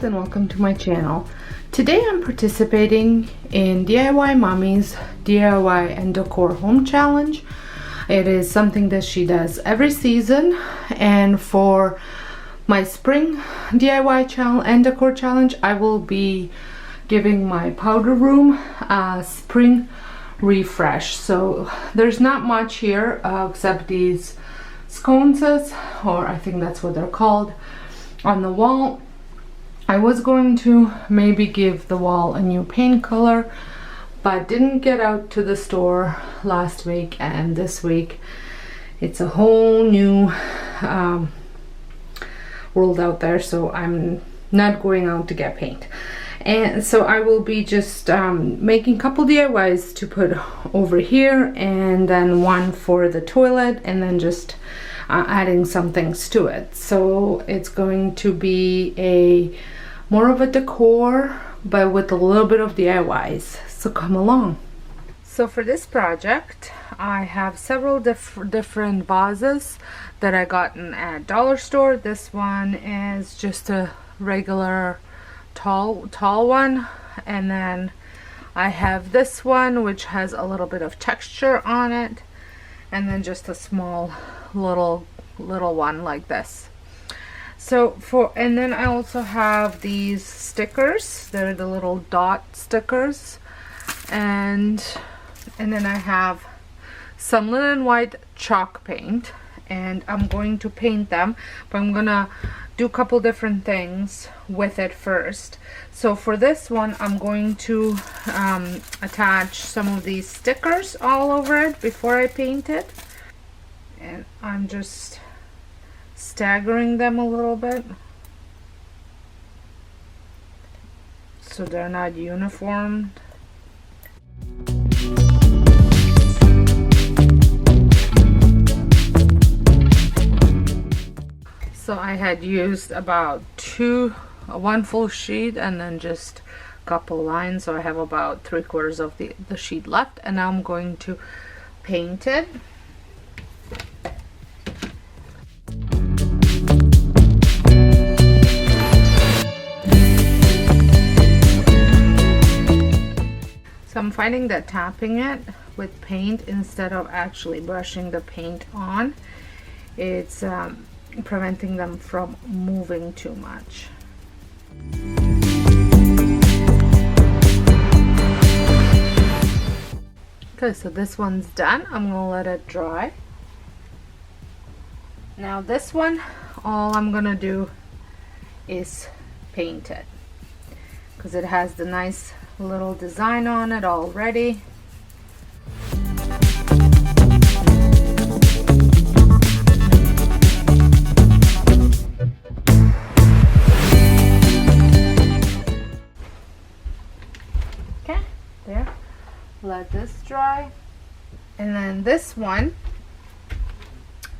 and welcome to my channel. Today I'm participating in DIY Mommy's DIY and Decor Home Challenge. It is something that she does every season, and for my spring DIY challenge and decor challenge I will be giving my powder room a spring refresh. So there's not much here except these sconces, or I think that's what they're called, on the wall. I was going to maybe give the wall a new paint color, but didn't get out to the store last week, and this week it's a whole new world out there, so I'm not going out to get paint. And so I will be just making a couple DIYs to put over here, and then one for the toilet, and then just adding some things to it. So it's going to be more of a decor, but with a little bit of DIYs. So come along. So for this project, I have several different vases that I gotten at dollar store. This one is just a regular tall one, and then I have this one which has a little bit of texture on it, and then just a small little one like this. So and then I also have these stickers. They're the little dot stickers, and then I have some linen white chalk paint, and I'm going to paint them, but I'm gonna do a couple different things with it first. So for this one I'm going to attach some of these stickers all over it before I paint it, and I'm just staggering them a little bit so they're not uniform. So I had used about one full sheet and then just a couple lines, so I have about 3/4 of the sheet left, and now I'm going to paint it. So I'm finding that tapping it with paint instead of actually brushing the paint on, it's preventing them from moving too much. Okay, so this one's done. I'm gonna let it dry. Now this one, all I'm gonna do is paint it because it has the nice little design on it already. Okay, there. Let this dry. And then this one,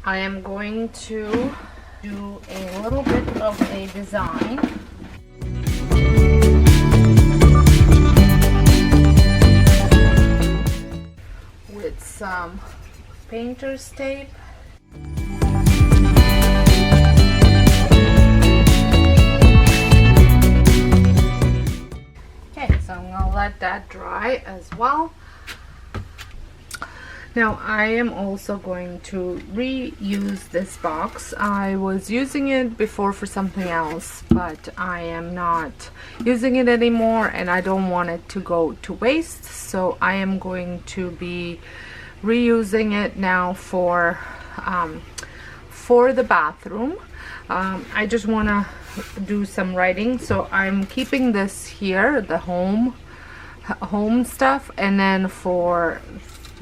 I am going to do a little bit of a design. With some painter's tape. Okay, so I'm gonna let that dry as well. Now I am also going to reuse this box. I was using it before for something else, but I am not using it anymore, and I don't want it to go to waste, so I am going to be reusing it now for the bathroom. I just want to do some writing, so I'm keeping this here, the home stuff, and then for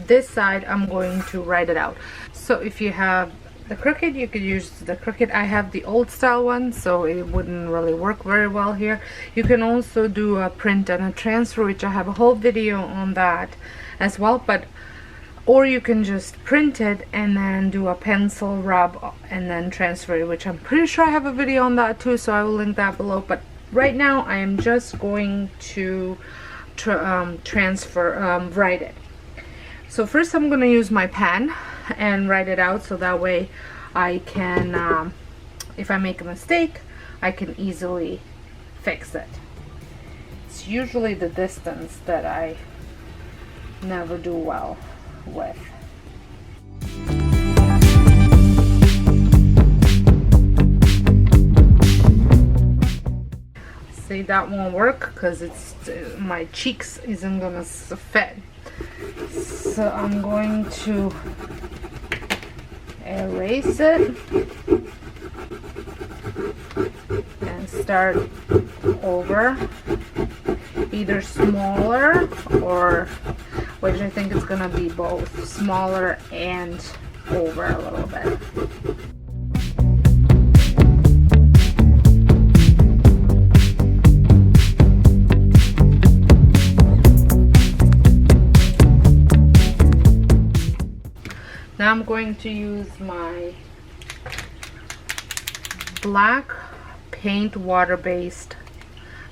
this side I'm going to write it out. So if you have the Cricut, you could use the Cricut. I have the old style one, so it wouldn't really work very well here. You can also do a print and a transfer, which I have a whole video on that as well, or you can just print it and then do a pencil rub and then transfer it, which I'm pretty sure I have a video on that too, so I will link that below. But right now I am just going to write it. So first I'm going to use my pen and write it out, so that way I can, if I make a mistake, I can easily fix it. It's usually the distance that I never do well with. See, that won't work because it's my cheeks isn't gonna fit. So I'm going to erase it and start over, either smaller, or which I think is gonna be both smaller and over a little bit. Now I'm going to use my black paint water-based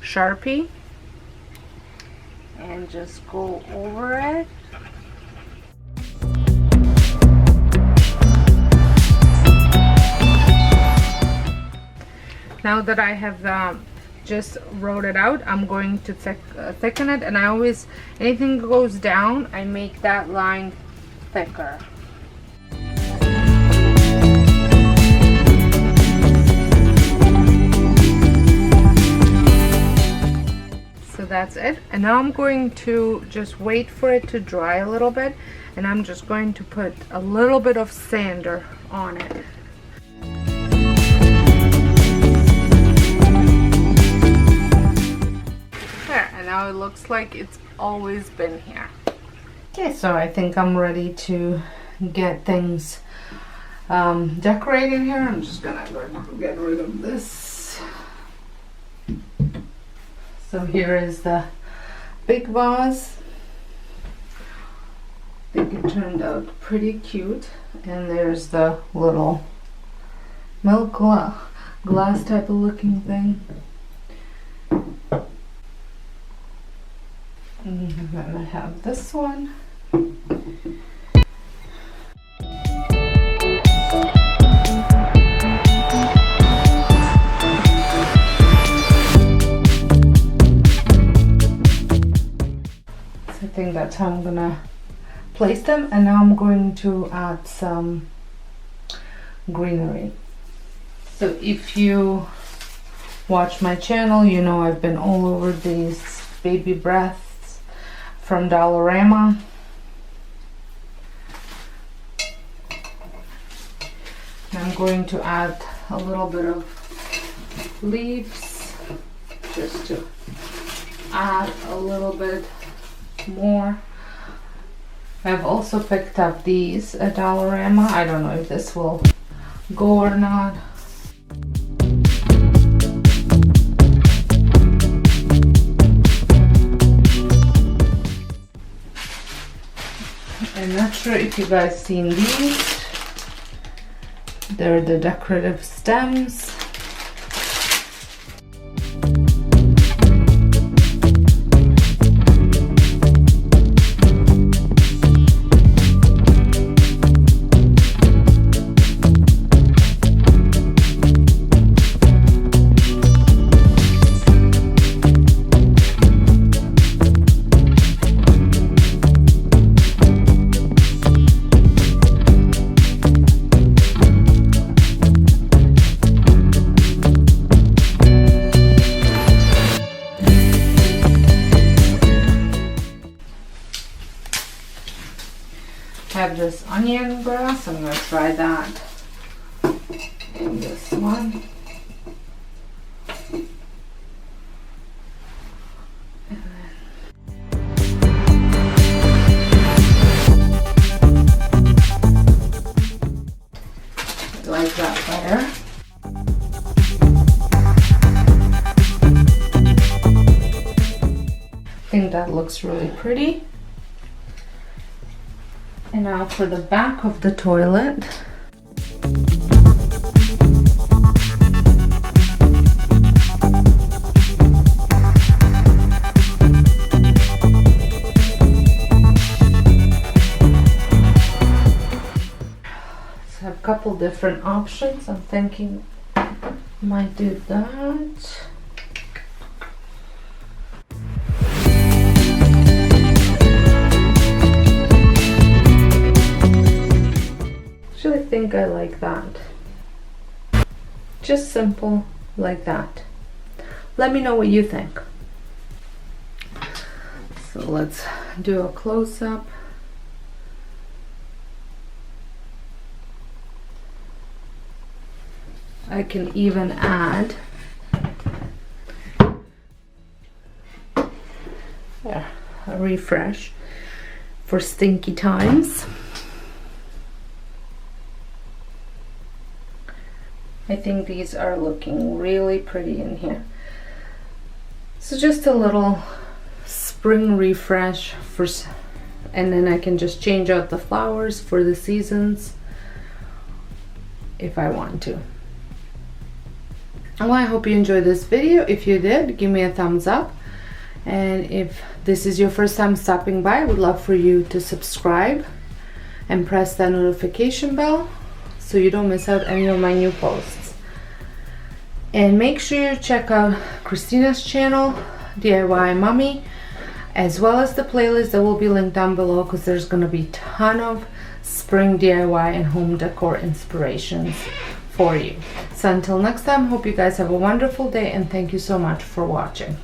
Sharpie and just go over it. Now that I have just wrote it out, I'm going to thicken it, and I always, anything goes down, I make that line thicker. So that's it, and now I'm going to just wait for it to dry a little bit, and I'm just going to put a little bit of sander on it. There, and now it looks like it's always been here. Okay, so I think I'm ready to get things decorating here. I'm just gonna get rid of this. So here is the big vase. I think it turned out pretty cute. And there's the little milk glass type of looking thing. And then I have this one. I think that's how I'm gonna place them, and now I'm going to add some greenery. So if you watch my channel, you know I've been all over these baby breaths from Dollarama. I'm going to add a little bit of leaves just to add a little bit more. I've also picked up these at Dollarama. I don't know if this will go or not. I'm not sure if you guys seen these. They're the decorative stems. Have this onion grass. I'm going to try that in this one. I like that better. I think that looks really pretty. And now for the back of the toilet. So I have a couple different options. I'm thinking I might do that. think I like that. Just simple like that. Let me know what you think. So let's do a close-up. I can even add a refresh for stinky times. I think these are looking really pretty in here. So just a little spring refresh for, and then I can just change out the flowers for the seasons if I want to. Well, I hope you enjoyed this video. If you did, give me a thumbs up. And if this is your first time stopping by, I would love for you to subscribe and press that notification bell so you don't miss out any of my new posts. And make sure you check out Christina's channel, DIY Mommy, as well as the playlist that will be linked down below, because there's going to be a ton of spring DIY and home decor inspirations for you. So until next time, hope you guys have a wonderful day, and thank you so much for watching.